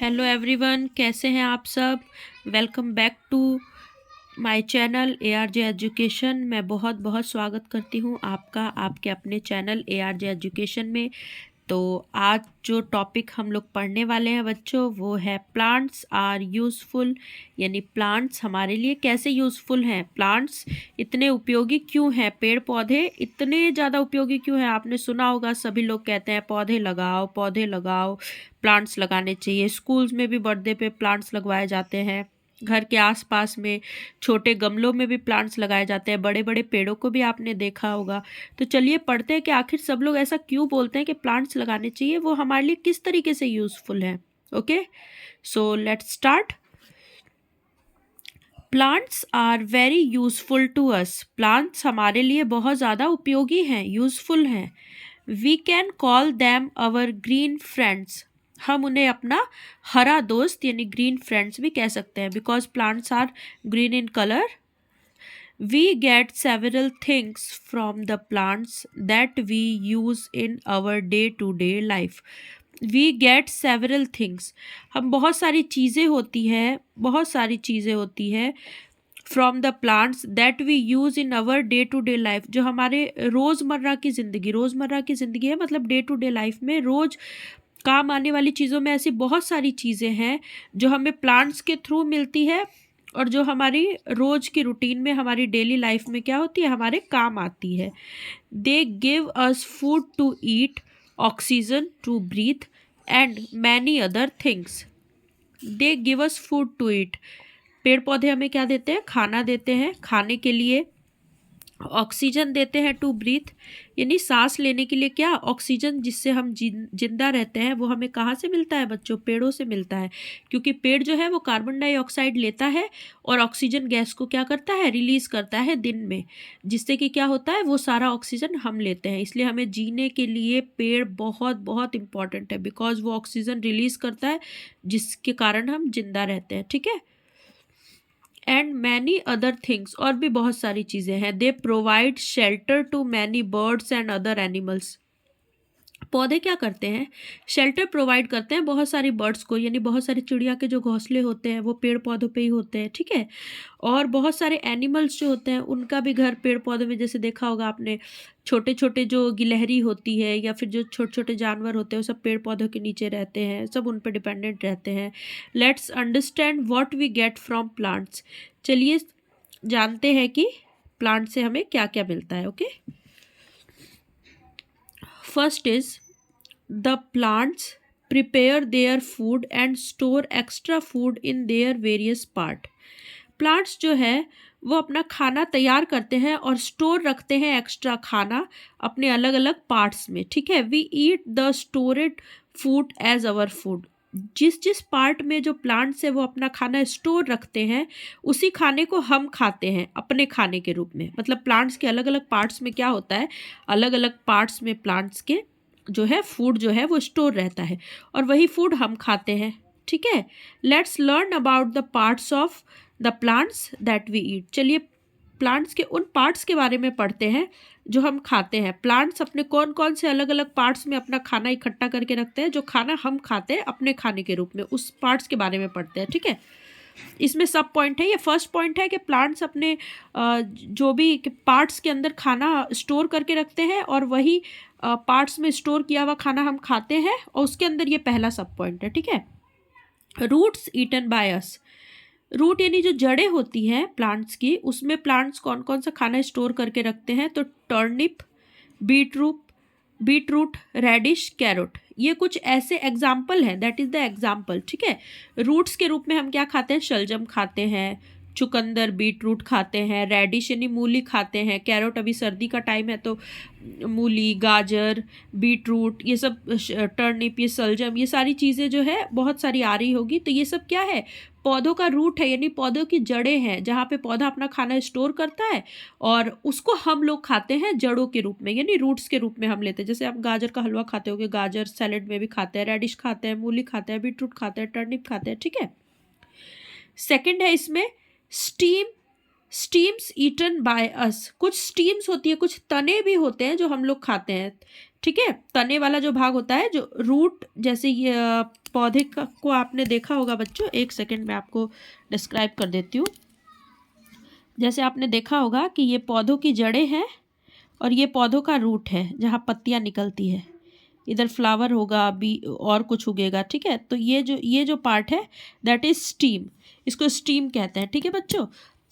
Hello everyone, कैसे हैं आप सब। Welcome back to my channel ARJ education. मैं बहुत बहुत स्वागत करती हूं आपका आपके अपने चैनल ARJ एजुकेशन में। तो आज जो टॉपिक हम लोग पढ़ने वाले हैं बच्चों, वो है प्लांट्स आर यूज़फुल, यानी प्लांट्स हमारे लिए कैसे यूज़फुल हैं। प्लांट्स इतने उपयोगी क्यों हैं, पेड़ पौधे इतने ज़्यादा उपयोगी क्यों हैं। आपने सुना होगा, सभी लोग कहते हैं पौधे लगाओ पौधे लगाओ, प्लांट्स लगाने चाहिए। स्कूल्स में भी बर्थडे पे प्लांट्स लगवाए जाते हैं, घर के आसपास में छोटे गमलों में भी प्लांट्स लगाए जाते हैं, बड़े बड़े पेड़ों को भी आपने देखा होगा। तो चलिए पढ़ते हैं कि आखिर सब लोग ऐसा क्यों बोलते हैं कि प्लांट्स लगाने चाहिए, वो हमारे लिए किस तरीके से यूज़फुल है। Okay, so let's start. Plants are very useful to us. Plants हमारे लिए बहुत ज़्यादा उपयोगी हैं, यूज़फुल हैं। We can call them our green friends. हम उन्हें अपना हरा दोस्त यानी ग्रीन फ्रेंड्स भी कह सकते हैं, because plants are green in colour. We get several things from the plants that we use in our day-to-day life. We get several things. हम बहुत सारी चीज़ें होती है from the plants that we use in our day to day life, जो हमारे रोज़मर्रा की ज़िंदगी है, मतलब डे टू डे लाइफ में रोज़ काम आने वाली चीज़ों में ऐसी बहुत सारी चीज़ें हैं जो हमें प्लांट्स के थ्रू मिलती है और जो हमारी रोज़ की रूटीन में, हमारी डेली लाइफ में क्या होती है, हमारे काम आती है। They give us food to eat, oxygen to breathe and many other things. They give us food to eat. पेड़ पौधे हमें क्या देते हैं, खाना देते हैं खाने के लिए। ऑक्सीजन देते हैं टू ब्रीथ, यानी सांस लेने के लिए क्या, ऑक्सीजन जिससे हम जिंदा रहते हैं, वो हमें कहाँ से मिलता है बच्चों, पेड़ों से मिलता है। क्योंकि पेड़ जो है वो कार्बन डाइऑक्साइड लेता है और ऑक्सीजन गैस को क्या करता है, रिलीज करता है दिन में, जिससे कि क्या होता है, वो सारा ऑक्सीजन हम लेते हैं। इसलिए हमें जीने के लिए पेड़ बहुत बहुत इंपॉर्टेंट है, बिकॉज वो ऑक्सीजन रिलीज करता है जिसके कारण हम जिंदा रहते हैं। ठीक है, एंड मैनी अदर थिंग्स, और भी बहुत सारी चीज़ें हैं। They provide shelter to many birds and other animals. पौधे क्या करते हैं, शेल्टर प्रोवाइड करते हैं बहुत सारी बर्ड्स को, यानी बहुत सारी चिड़िया के जो घोंसले होते हैं वो पेड़ पौधों पे ही होते हैं। ठीक है, और बहुत सारे एनिमल्स जो होते हैं उनका भी घर पेड़ पौधों में, जैसे देखा होगा आपने, छोटे छोटे जो गिलहरी होती है या फिर जो छोटे छोटे जानवर होते हैं वो सब पेड़ पौधों के नीचे रहते हैं, सब उन पर डिपेंडेंट रहते हैं। Let's understand what we get from plants. चलिए जानते हैं कि प्लांट से हमें क्या क्या मिलता है। Okay, first is the plants prepare their food and store extra food in their various part. Plants जो है वो अपना खाना तैयार करते हैं और स्टोर रखते हैं एक्स्ट्रा खाना अपने अलग अलग पार्ट्स में। ठीक है, we eat the stored food as our food. जिस जिस पार्ट में जो प्लांट्स है वो अपना खाना स्टोर रखते हैं, उसी खाने को हम खाते हैं अपने खाने के रूप में। मतलब प्लांट्स के अलग अलग पार्ट्स में क्या होता है, अलग अलग पार्ट्स में प्लांट्स के जो है फूड जो है वो स्टोर रहता है और वही फूड हम खाते हैं। ठीक है, let's learn about the parts of the plants that we eat. चलिए प्लांट्स के उन पार्ट्स के बारे में पढ़ते हैं जो हम खाते हैं। प्लांट्स अपने कौन कौन से अलग अलग पार्ट्स में अपना खाना इकट्ठा करके रखते हैं, जो खाना हम खाते हैं अपने खाने के रूप में, उस पार्ट्स के बारे में पढ़ते हैं। ठीक है, इसमें सब पॉइंट है। ये फर्स्ट पॉइंट है कि प्लांट्स अपने जो भी पार्ट्स के अंदर खाना स्टोर करके रखते हैं और वही पार्ट्स में स्टोर किया हुआ खाना हम खाते हैं, और उसके अंदर ये पहला सब पॉइंट है। ठीक है, roots eaten by us. Root यानी जो जड़ें होती हैं प्लांट्स की, उसमें प्लांट्स कौन कौन सा खाना स्टोर करके रखते हैं, तो टर्निप, बीटरूट, रेडिश, कैरोट, ये कुछ ऐसे एग्जाम्पल हैं, दैट इज़ द एग्जाम्पल। ठीक है, रूट्स के रूप में हम क्या खाते हैं, शलजम खाते हैं, चुकंदर बीटरूट खाते हैं, रेडिश यानी मूली खाते हैं, कैरोट अभी सर्दी का टाइम है तो मूली, गाजर, बीटरूट, ये सब, टर्निप, ये सलजम, ये सारी चीज़ें जो है बहुत सारी आ रही होगी। तो ये सब क्या है, पौधों का रूट है, यानी पौधों की जड़ें हैं, जहाँ पे पौधा अपना खाना स्टोर करता है और उसको हम लोग खाते हैं जड़ों के रूप में, यानी रूट्स के रूप में हम लेते हैं। जैसे आप गाजर का हलवा खाते होगे, गाजर सैलेड में भी खाते हैं, रेडिश खाते हैं, मूली खाते हैं, बीटरूट खाते हैं, टर्निप खाते हैं। ठीक है, सेकंड है इसमें स्टीम्स ईटन बाय अस। कुछ स्टीम्स होती है, कुछ तने भी होते हैं जो हम लोग खाते हैं। ठीक है, तने वाला जो भाग होता है, जो रूट, जैसे ये पौधे को आपने देखा होगा बच्चों, एक सेकंड में आपको डिस्क्राइब कर देती हूँ। जैसे आपने देखा होगा कि ये पौधों की जड़ें हैं और ये पौधों का रूट है जहाँ पत्तियाँ निकलती है। इधर फ्लावर होगा, बी और कुछ उगेगा, ठीक है। तो ये जो पार्ट है दैट इज स्टीम, इसको स्टीम कहते हैं, ठीक है बच्चों।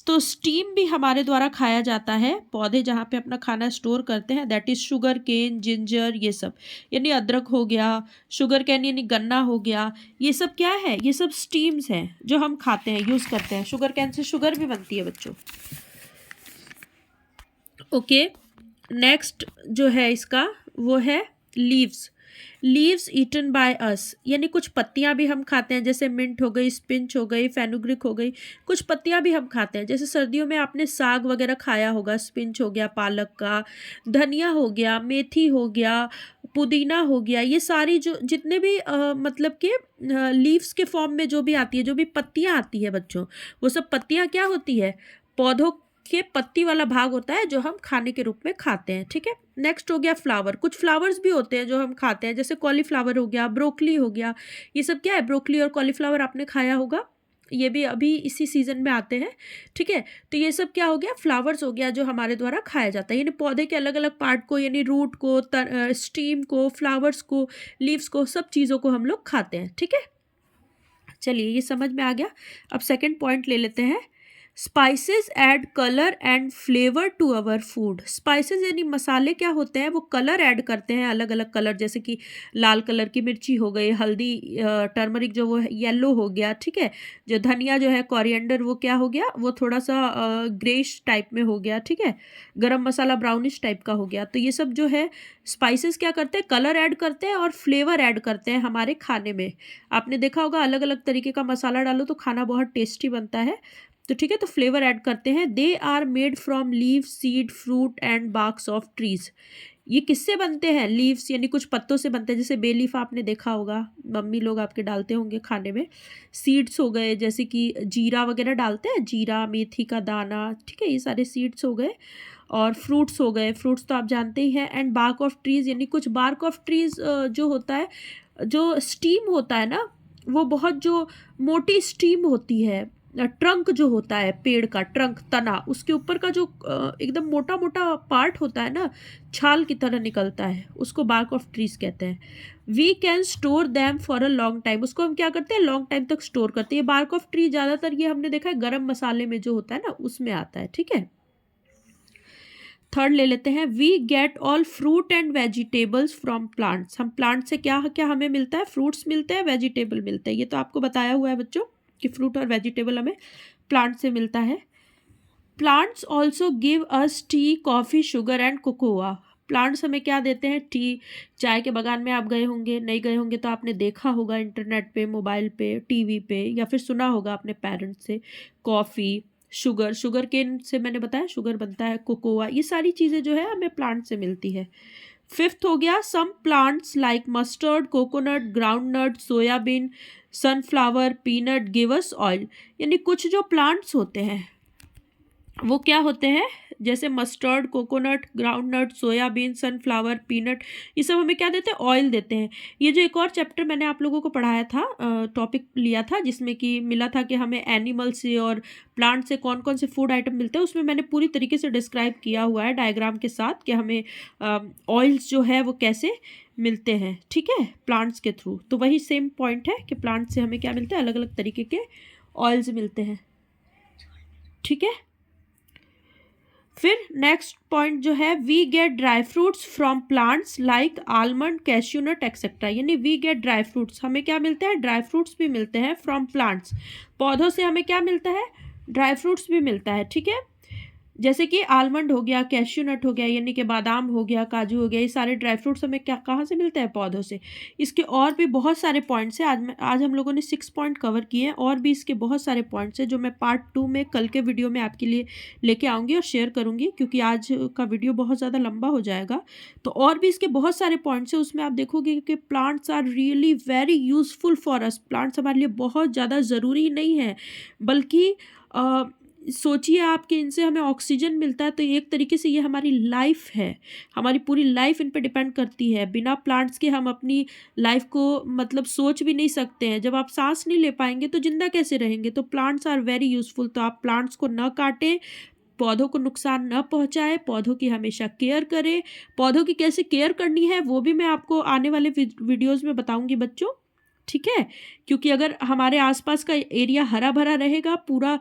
तो स्टीम भी हमारे द्वारा खाया जाता है। पौधे जहाँ पे अपना खाना स्टोर करते हैं that is sugarcane, ginger, ये सब, यानी अदरक हो गया, शुगर केन यानी गन्ना हो गया, ये सब क्या है, ये सब स्टीम्स हैं जो हम खाते हैं, यूज़ करते हैं। शुगर केन से शुगर भी बनती है बच्चों। ओके, नेक्स्ट जो है इसका वो है leaves. Leaves eaten by us, यानी कुछ पत्तियां भी हम खाते हैं, जैसे मिंट हो गई, स्पिंच हो गई, फेनुग्रिक हो गई, कुछ पत्तियां भी हम खाते हैं। जैसे सर्दियों में आपने साग वगैरह खाया होगा, स्पिंच हो गया पालक का, धनिया हो गया, मेथी हो गया, पुदीना हो गया, ये सारी जो जितने भी मतलब कि लीव्स के फॉर्म में जो भी आती है, जो भी पत्तियां आती है बच्चों, वो सब पत्तियां क्या होती है, पौधों के पत्ती वाला भाग होता है जो हम खाने के रूप में खाते हैं, ठीक है। नेक्स्ट हो गया फ्लावर। कुछ फ्लावर्स भी होते हैं जो हम खाते हैं, जैसे कॉलीफ्लावर हो गया, ब्रोकली हो गया, ये सब क्या है, ब्रोकली और कॉलीफ्लावर आपने खाया होगा, ये भी अभी इसी सीजन में आते हैं, ठीक है। तो ये सब क्या हो गया, फ्लावर्स हो गया जो हमारे द्वारा खाया जाता है। यानी पौधे के अलग अलग पार्ट को, यानी रूट को, स्टीम को, फ्लावर्स को, लीव्स को, सब चीज़ों को हम लोग खाते हैं, ठीक है। चलिए ये समझ में आ गया। अब सेकंड पॉइंट ले लेते हैं। Spices add colour and flavour to our food. Spices यानी मसाले क्या होते हैं, वो कलर ऐड करते हैं, अलग अलग कलर, जैसे कि लाल कलर की मिर्ची हो गई, हल्दी, टर्मरिक जो वो है येलो हो गया, ठीक है। जो धनिया जो है, कोरिएंडर, वो क्या हो गया, वो थोड़ा सा ग्रेश टाइप में हो गया, ठीक है। गरम मसाला ब्राउनिश टाइप का हो गया। तो ये सब जो है स्पाइसेस क्या करते हैं, कलर ऐड करते हैं और फ्लेवर ऐड करते हैं हमारे खाने में। आपने देखा होगा अलग अलग तरीके का मसाला डालो तो खाना बहुत टेस्टी बनता है, तो ठीक है। तो फ्लेवर ऐड करते हैं। They are made from leaf, seed, fruit and barks of trees. ये किससे बनते हैं, लीव्स यानी कुछ पत्तों से बनते हैं, जैसे बे लीफ आपने देखा होगा, मम्मी लोग आपके डालते होंगे खाने में। सीड्स हो गए, जैसे कि जीरा वगैरह डालते हैं, जीरा, मेथी का दाना, ठीक है, ये सारे सीड्स हो गए। और फ्रूट्स हो गए, फ्रूट्स तो आप जानते ही हैं। एंड बार्क ऑफ ट्रीज, यानी कुछ बार्क ऑफ ट्रीज जो होता है, जो स्टीम होता है ना, वो बहुत जो मोटी स्टीम होती है। ट्रंक जो होता है पेड़ का, ट्रंक, तना, उसके ऊपर का जो एकदम मोटा मोटा पार्ट होता है ना, छाल की तरह निकलता है, उसको बार्क ऑफ ट्रीज कहते हैं। We can store them for a long time, उसको हम क्या करते हैं, लॉन्ग टाइम तक स्टोर करते हैं। बार्क ऑफ ट्री ज़्यादातर ये हमने देखा है गरम मसाले में जो होता है ना, उसमें आता है, ठीक है। थर्ड ले लेते हैं। We get all fruit and vegetables from plants. हम प्लांट से क्या क्या हमें मिलता है, फ्रूट्स मिलते हैं, वेजिटेबल मिलते हैं। ये तो आपको बताया हुआ है बच्चों कि फ्रूट और वेजिटेबल हमें प्लांट से मिलता है। Plants also give us T, coffee, sugar and cocoa. Plants हमें क्या देते हैं, टी। चाय के बागान में आप गए होंगे, नहीं गए होंगे तो आपने देखा होगा इंटरनेट पे, मोबाइल पे, टीवी पे, या फिर सुना होगा अपने पेरेंट्स से। कॉफ़ी, शुगर, शुगर केन से मैंने बताया शुगर बनता है, कोकोआ, ये सारी चीज़ें जो है हमें प्लांट से मिलती है। फिफ्थ हो गया, some plants like mustard, coconut, ground nut, soybean, sunflower, peanut give us oil. यानी कुछ जो प्लांट्स होते हैं वो क्या होते हैं, जैसे mustard, coconut, ground nut, soybean, sunflower, peanut, ये सब हमें क्या देते हैं, ऑयल देते हैं। ये जो एक और चैप्टर मैंने आप लोगों को पढ़ाया था, टॉपिक लिया था जिसमें कि मिला था कि हमें एनिमल से और प्लांट से कौन कौन से फूड आइटम मिलते हैं, उसमें मैंने पूरी तरीके से डिस्क्राइब किया हुआ है डायग्राम के साथ कि हमें ऑयल्स जो है वो कैसे मिलते हैं, ठीक है, प्लांट्स के थ्रू। तो वही सेम पॉइंट है कि प्लांट से हमें क्या मिलता है, अलग अलग तरीके के ऑयल्स मिलते हैं, ठीक है। फिर नेक्स्ट पॉइंट जो है, we get dry fruits from plants like almond, cashew nut etcetera. यानी वी गेट ड्राई फ्रूट्स, हमें क्या मिलते हैं, ड्राई फ्रूट्स भी मिलते हैं फ्रॉम प्लांट्स। पौधों से हमें क्या मिलता है, ड्राई फ्रूट्स भी मिलता है, ठीक है। जैसे कि आलमंड हो गया, कैश्यू नट हो गया, यानी कि बादाम हो गया, काजू हो गया, ये सारे ड्राई फ्रूट्स हमें क्या कहाँ से मिलते हैं, पौधों से। इसके और भी बहुत सारे पॉइंट्स हैं। आज हम लोगों ने 6 पॉइंट कवर किए हैं, और भी इसके बहुत सारे पॉइंट्स हैं जो मैं पार्ट 2 में कल के वीडियो में आपके लिए लेके आऊँगी और शेयर करूँगी, क्योंकि आज का वीडियो बहुत ज़्यादा लंबा हो जाएगा। तो और भी इसके बहुत सारे पॉइंट्स हैं, उसमें आप देखोगे कि plants are really very useful for us. Plants हमारे लिए बहुत ज़्यादा ज़रूरी नहीं है, बल्कि सोचिए आप कि इनसे हमें ऑक्सीजन मिलता है, तो एक तरीके से ये हमारी लाइफ है, हमारी पूरी लाइफ इन पे डिपेंड करती है। बिना प्लांट्स के हम अपनी लाइफ को मतलब सोच भी नहीं सकते हैं। जब आप सांस नहीं ले पाएंगे तो जिंदा कैसे रहेंगे? तो प्लांट्स आर वेरी यूजफुल। तो आप प्लांट्स को न काटें, पौधों को नुकसान न पहुंचाए, पौधों की हमेशा केयर करें। पौधों की कैसे केयर करनी है वो भी मैं आपको आने वाले वीडियोस में बताऊंगी बच्चों, ठीक है? क्योंकि अगर हमारे आसपास का एरिया हरा भरा रहेगा, पूरा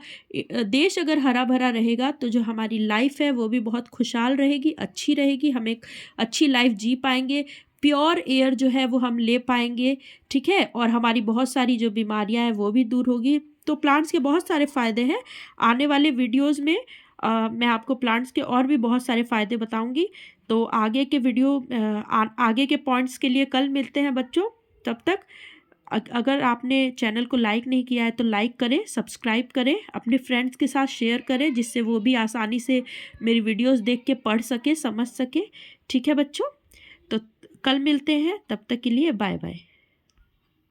देश अगर हरा भरा रहेगा, तो जो हमारी लाइफ है वो भी बहुत खुशहाल रहेगी, अच्छी रहेगी। हम एक अच्छी लाइफ जी पाएंगे, प्योर एयर जो है वो हम ले पाएंगे, ठीक है? और हमारी बहुत सारी जो बीमारियां हैं वो भी दूर होगी। तो प्लांट्स के बहुत सारे फ़ायदे हैं। आने वाले वीडियोज़ में मैं आपको प्लांट्स के और भी बहुत सारे फ़ायदे बताऊंगी। तो आगे के आगे के पॉइंट्स के लिए कल मिलते हैं बच्चों। तब तक अगर आपने चैनल को लाइक नहीं किया है तो लाइक करें, सब्सक्राइब करें, अपने फ्रेंड्स के साथ शेयर करें, जिससे वो भी आसानी से मेरी वीडियोस देख के पढ़ सके, समझ सके। ठीक है बच्चों? तो कल मिलते हैं, तब तक के लिए बाय बाय।